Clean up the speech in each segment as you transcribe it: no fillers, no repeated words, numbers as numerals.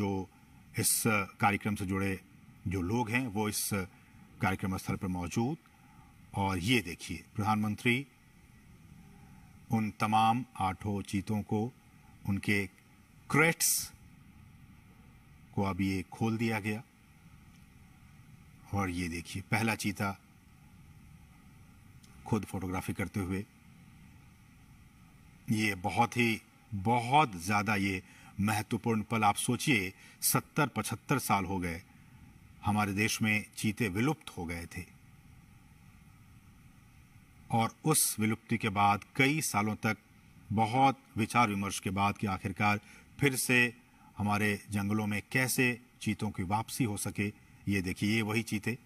जो इस कार्यक्रम से जुड़े जो लोग हैं वो इस कार्यक्रम स्थल पर मौजूद। और ये देखिए, प्रधानमंत्री उन तमाम 8 चीतों को, उनके क्रेट्स को अब ये खोल दिया गया। और ये देखिए, पहला चीता खुद फोटोग्राफी करते हुए। ये बहुत ज़्यादा ये महत्वपूर्ण पल। आप सोचिए, 70-75 साल हो गए हमारे देश में चीते विलुप्त हो गए थे, और उस विलुप्ति के बाद कई सालों तक बहुत विचार विमर्श के बाद कि आखिरकार फिर से हमारे जंगलों में कैसे चीतों की वापसी हो सके। ये देखिए, ये वही चीते,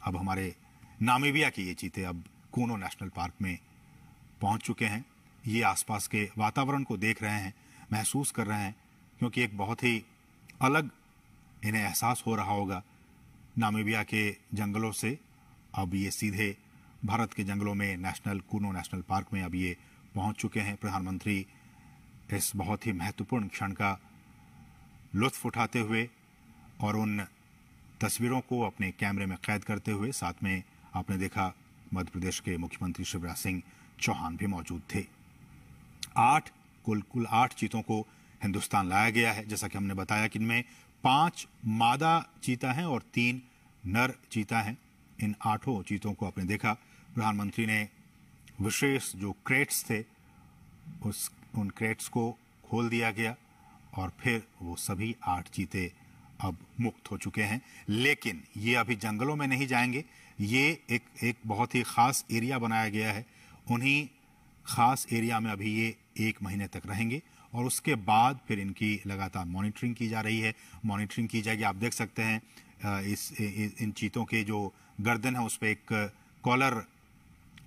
अब हमारे नामीबिया के ये चीते अब कूनो नेशनल पार्क में पहुंच चुके हैं। ये आसपास के वातावरण को देख रहे हैं, महसूस कर रहे हैं, क्योंकि एक बहुत ही अलग इन्हें एहसास हो रहा होगा नामीबिया के जंगलों से। अब ये सीधे भारत के जंगलों में कूनो नेशनल पार्क में अब ये पहुंच चुके हैं। प्रधानमंत्री इस बहुत ही महत्वपूर्ण क्षण का लुत्फ उठाते हुए और उन तस्वीरों को अपने कैमरे में कैद करते हुए, साथ में आपने देखा मध्य प्रदेश के मुख्यमंत्री शिवराज सिंह चौहान भी मौजूद थे। कुल 8 चीतों को हिंदुस्तान लाया गया है। जैसा कि हमने बताया कि इनमें 5 मादा चीता हैं और 3 नर चीता हैं। इन 8 चीतों को आपने देखा, प्रधानमंत्री ने विशेष जो क्रेट्स थे उन क्रेट्स को खोल दिया गया, और फिर वो सभी 8 चीते अब मुक्त हो चुके हैं। लेकिन ये अभी जंगलों में नहीं जाएंगे, ये एक बहुत ही खास एरिया बनाया गया है। उन्हीं खास एरिया में अभी ये 1 महीने तक रहेंगे, और उसके बाद फिर इनकी लगातार मॉनिटरिंग की जा रही है, मॉनिटरिंग की जाएगी। आप देख सकते हैं इन चीतों के जो गर्दन है उस पर एक कॉलर,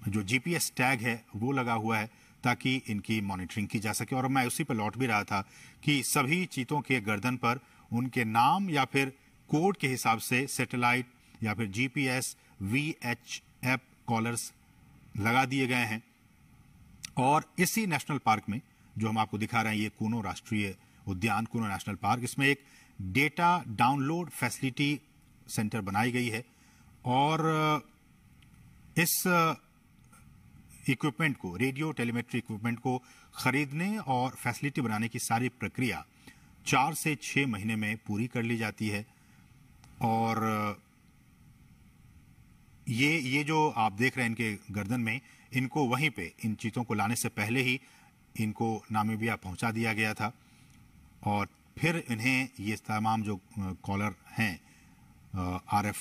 जो GPS टैग है वो लगा हुआ है, ताकि इनकी मॉनिटरिंग की जा सके। और मैं उसी पर लौट भी रहा था कि सभी चीतों के गर्दन पर उनके नाम या फिर कोड के हिसाब से सैटेलाइट या फिर GPS VHF कॉलर्स लगा दिए गए हैं। और इसी नेशनल पार्क में जो हम आपको दिखा रहे हैं, ये कूनो राष्ट्रीय उद्यान, कूनो नेशनल पार्क, इसमें एक डेटा डाउनलोड फैसिलिटी सेंटर बनाई गई है। और इस इक्विपमेंट को, रेडियो टेलीमेट्री इक्विपमेंट को खरीदने और फैसिलिटी बनाने की सारी प्रक्रिया 4 से 6 महीने में पूरी कर ली जाती है। और ये जो आप देख रहे हैं इनके गर्दन में, इनको वहीं पे इन चीतों को लाने से पहले ही इनको नामीबिया पहुंचा दिया गया था, और फिर इन्हें ये तमाम जो कॉलर हैं RF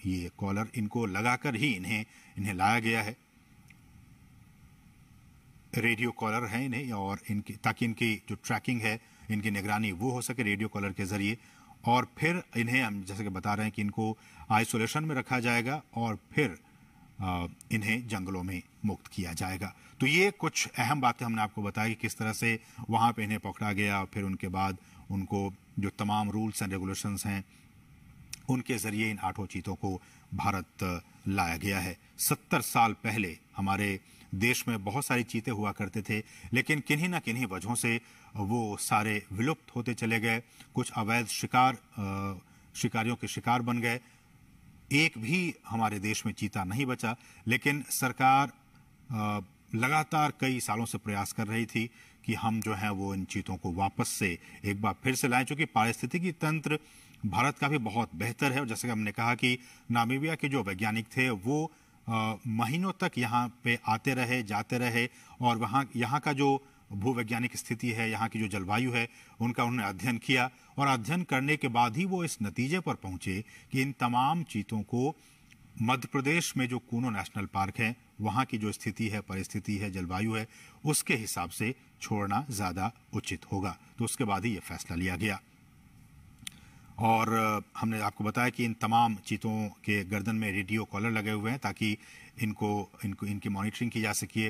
ये कॉलर, इनको लगाकर ही इन्हें लाया गया है। रेडियो कॉलर है इन्हें, और इनकी ताकि इनकी जो ट्रैकिंग है, इनकी निगरानी वो हो सके रेडियो कॉलर के जरिए। और फिर इन्हें हम जैसे कि बता रहे हैं कि इनको आइसोलेशन में रखा जाएगा, और फिर इन्हें जंगलों में मुक्त किया जाएगा। तो ये कुछ अहम बातें हमने आपको बताई कि किस तरह से वहाँ पे इन्हें पकड़ा गया, फिर उनके बाद उनको जो तमाम रूल्स एंड रेगुलेशंस हैं उनके जरिए इन 8 चीतों को भारत लाया गया है। 70 साल पहले हमारे देश में बहुत सारे चीते हुआ करते थे, लेकिन किन्हीं ना किन्हीं वजहों से वो सारे विलुप्त होते चले गए। कुछ अवैध शिकारियों के शिकार बन गए। एक भी हमारे देश में चीता नहीं बचा। लेकिन सरकार लगातार कई सालों से प्रयास कर रही थी कि हम जो है वो इन चीतों को वापस से एक बार फिर से लाएं, चूंकि पारिस्थितिकी तंत्र भारत का भी बहुत बेहतर है। और जैसे कि हमने कहा कि नामीबिया के जो वैज्ञानिक थे वो महीनों तक यहाँ पे आते रहे, जाते रहे, और यहाँ का जो भूवैज्ञानिक स्थिति है, यहाँ की जो जलवायु है, उनका उन्होंने अध्ययन किया। और अध्ययन करने के बाद ही वो इस नतीजे पर पहुंचे कि इन तमाम चीतों को मध्य प्रदेश में जो कूनो नेशनल पार्क है, वहाँ की जो स्थिति है, परिस्थिति है, जलवायु है, उसके हिसाब से छोड़ना ज़्यादा उचित होगा। तो उसके बाद ही ये फैसला लिया गया। और हमने आपको बताया कि इन तमाम चीतों के गर्दन में रेडियो कॉलर लगे हुए हैं, ताकि इनकी मॉनिटरिंग की जा सके।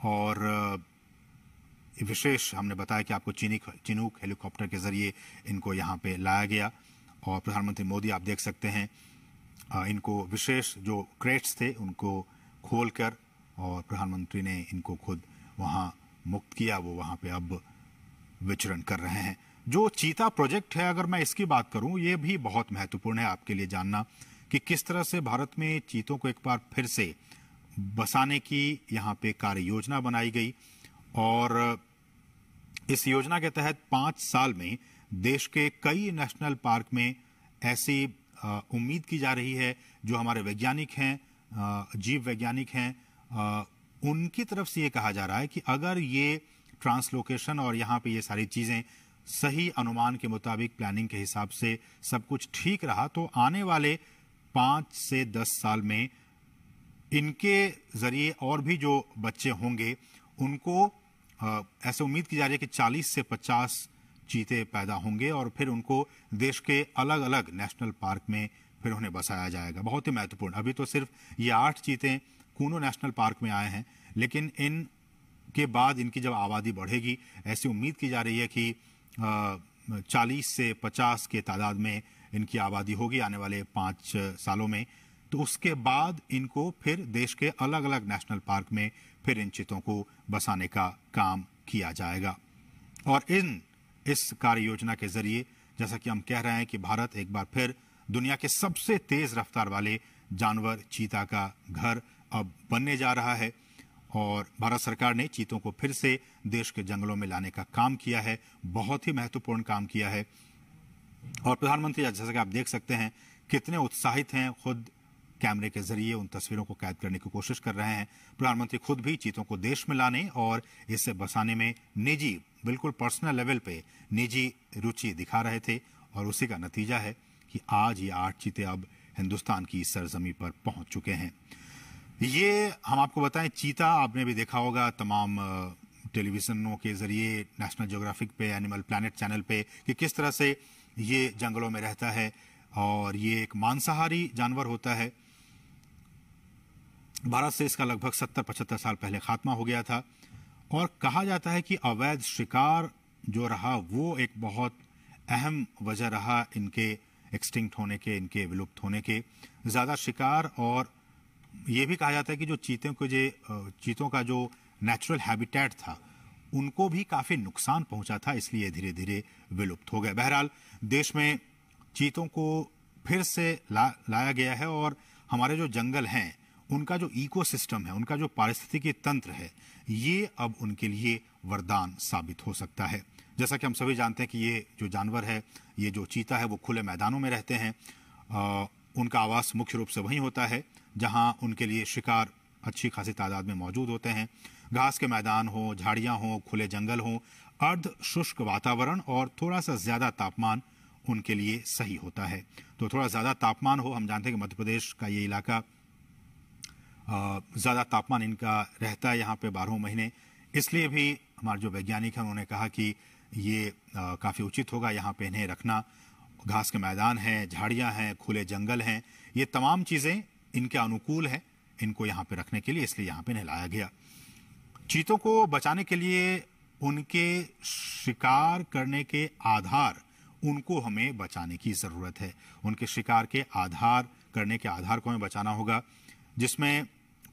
और विशेष हमने बताया कि आपको चिनूक हेलीकॉप्टर के जरिए इनको यहाँ पे लाया गया। और प्रधानमंत्री मोदी आप देख सकते हैं, इनको विशेष जो क्रेट्स थे उनको खोलकर, और प्रधानमंत्री ने इनको खुद वहाँ मुक्त किया। वो वहाँ पे अब विचरण कर रहे हैं। जो चीता प्रोजेक्ट है, अगर मैं इसकी बात करूं, ये भी बहुत महत्वपूर्ण है आपके लिए जानना कि किस तरह से भारत में चीतों को एक बार फिर से बसाने की यहाँ पे कार्य योजना बनाई गई। और इस योजना के तहत 5 साल में देश के कई नेशनल पार्क में ऐसी उम्मीद की जा रही है, जो हमारे वैज्ञानिक हैं, जीव वैज्ञानिक हैं, उनकी तरफ से ये कहा जा रहा है कि अगर ये ट्रांसलोकेशन और यहाँ पे ये सारी चीजें सही अनुमान के मुताबिक प्लानिंग के हिसाब से सब कुछ ठीक रहा, तो आने वाले 5 से 10 साल में इनके जरिए और भी जो बच्चे होंगे उनको ऐसे उम्मीद की जा रही है कि 40 से 50 चीते पैदा होंगे और फिर उनको देश के अलग अलग नेशनल पार्क में फिर उन्हें बसाया जाएगा। बहुत ही महत्वपूर्ण। अभी तो सिर्फ ये 8 चीते कूनो नेशनल पार्क में आए हैं, लेकिन इनके बाद इनकी जब आबादी बढ़ेगी, ऐसी उम्मीद की जा रही है कि 40 से 50 के तादाद में इनकी आबादी होगी आने वाले 5 सालों में। तो उसके बाद इनको फिर देश के अलग अलग नेशनल पार्क में फिर इन चीतों को बसाने का काम किया जाएगा। और इस कार्य योजना के जरिए, जैसा कि हम कह रहे हैं कि भारत एक बार फिर दुनिया के सबसे तेज रफ्तार वाले जानवर चीता का घर अब बनने जा रहा है। और भारत सरकार ने चीतों को फिर से देश के जंगलों में लाने का काम किया है, बहुत ही महत्वपूर्ण काम किया है। और प्रधानमंत्री, जैसा कि आप देख सकते हैं, कितने उत्साहित हैं, खुद कैमरे के जरिए उन तस्वीरों को कैद करने की कोशिश कर रहे हैं। प्रधानमंत्री खुद भी चीतों को देश में लाने और इसे बसाने में निजी, बिल्कुल पर्सनल लेवल पे निजी रुचि दिखा रहे थे। और उसी का नतीजा है कि आज ये 8 चीते अब हिंदुस्तान की सरजमी पर पहुंच चुके हैं। ये हम आपको बताएं, चीता आपने भी देखा होगा तमाम टेलीविजनों के जरिए, नेशनल ज्योग्राफिक पे, एनिमल प्लैनेट चैनल पे, कि किस तरह से ये जंगलों में रहता है। और ये एक मांसाहारी जानवर होता है। भारत से इसका लगभग 70-75 साल पहले खात्मा हो गया था। और कहा जाता है कि अवैध शिकार जो रहा वो एक बहुत अहम वजह रहा इनके एक्सटिंक्ट होने के, इनके विलुप्त होने के। ज्यादा शिकार, और ये भी कहा जाता है कि जो चीतों का जो नेचुरल हैबिटेट था उनको भी काफी नुकसान पहुंचा था, इसलिए धीरे धीरे विलुप्त हो गए। बहरहाल देश में चीतों को फिर से लाया गया है और हमारे जो जंगल हैं उनका जो इकोसिस्टम है, उनका जो पारिस्थितिकी तंत्र है, ये अब उनके लिए वरदान साबित हो सकता है। जैसा कि हम सभी जानते हैं कि ये जो जानवर है, ये जो चीता है, वो खुले मैदानों में रहते हैं। उनका आवास मुख्य रूप से वहीं होता है जहां उनके लिए शिकार अच्छी खासी तादाद में मौजूद होते हैं। घास के मैदान हो, झाड़ियां हो, खुले जंगल हो, अर्ध शुष्क वातावरण और थोड़ा सा ज्यादा तापमान उनके लिए सही होता है। तो थोड़ा ज्यादा तापमान हो, हम जानते हैं कि मध्य प्रदेश का ये इलाका ज्यादा तापमान इनका रहता है यहाँ पे 12 महीने। इसलिए भी हमारे जो वैज्ञानिक हैं उन्होंने कहा कि ये काफी उचित होगा यहाँ पे इन्हें रखना। घास के मैदान हैं, झाड़ियां हैं, खुले जंगल हैं, ये तमाम चीजें इनके अनुकूल है इनको यहाँ पे रखने के लिए, इसलिए यहाँ पे इन्हें लाया गया। चीतों को बचाने के लिए उनके शिकार करने के आधार, उनको हमें बचाने की जरूरत है। उनके शिकार के आधार करने के आधार को हमें बचाना होगा, जिसमें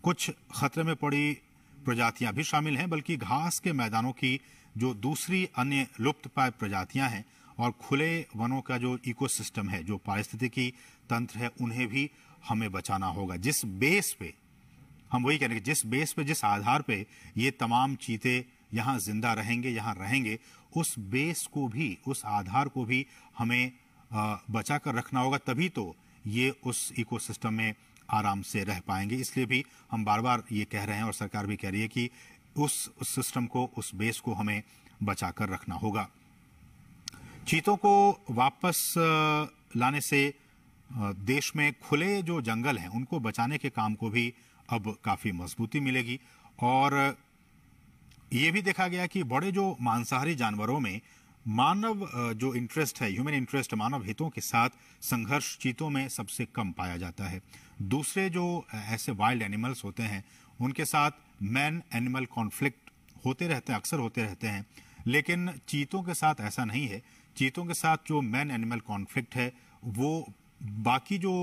कुछ खतरे में पड़ी प्रजातियां भी शामिल हैं, बल्कि घास के मैदानों की जो दूसरी अन्य लुप्त प्राय प्रजातियां हैं और खुले वनों का जो इकोसिस्टम है, जो पारिस्थितिकी तंत्र है, उन्हें भी हमें बचाना होगा। जिस बेस पे हम वही कह रहे हैं, जिस बेस पे, जिस आधार पे ये तमाम चीते यहाँ जिंदा रहेंगे, यहाँ रहेंगे, उस बेस को भी, उस आधार को भी हमें बचा कर रखना होगा, तभी तो ये उस इकोसिस्टम में आराम से रह पाएंगे। इसलिए भी हम बार बार ये कह रहे हैं और सरकार भी कह रही है कि उस सिस्टम को, उस बेस को हमें बचा कर रखना होगा। चीतों को वापस लाने से देश में खुले जो जंगल हैं उनको बचाने के काम को भी अब काफी मजबूती मिलेगी। और ये भी देखा गया कि बड़े जो मांसाहारी जानवरों में मानव जो इंटरेस्ट है, ह्यूमन इंटरेस्ट, मानव हितों के साथ संघर्ष चीतों में सबसे कम पाया जाता है। दूसरे जो ऐसे वाइल्ड एनिमल्स होते हैं उनके साथ मैन एनिमल कॉन्फ्लिक्ट होते रहते हैं, अक्सर होते रहते हैं, लेकिन चीतों के साथ ऐसा नहीं है। चीतों के साथ जो मैन एनिमल कॉन्फ्लिक्ट है वो बाकी जो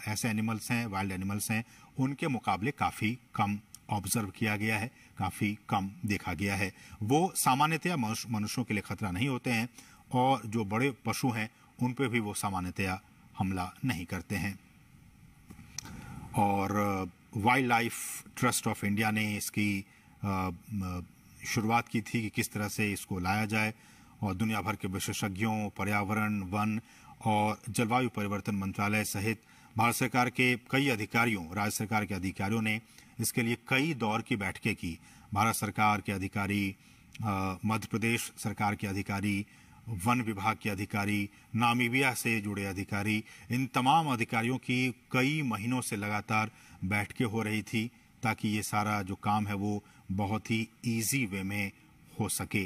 ऐसे एनिमल्स हैं, वाइल्ड एनिमल्स हैं, उनके मुकाबले काफी कम ऑब्जर्व किया गया है, काफी कम देखा गया है। वो सामान्यतया मनुष्यों के लिए खतरा नहीं होते हैं और जो बड़े पशु हैं उन पे भी वो सामान्यतया हमला नहीं करते हैं। और wild life trust of India ने इसकी शुरुआत की थी कि किस तरह से इसको लाया जाए, और दुनिया भर के विशेषज्ञों, पर्यावरण, वन और जलवायु परिवर्तन मंत्रालय सहित भारत सरकार के कई अधिकारियों, राज्य सरकार के अधिकारियों ने इसके लिए कई दौर की बैठकें की। भारत सरकार के अधिकारी, मध्य प्रदेश सरकार के अधिकारी, वन विभाग के अधिकारी, नामीबिया से जुड़े अधिकारी, इन तमाम अधिकारियों की कई महीनों से लगातार बैठकें हो रही थी ताकि ये सारा जो काम है वो बहुत ही इजी वे में हो सके।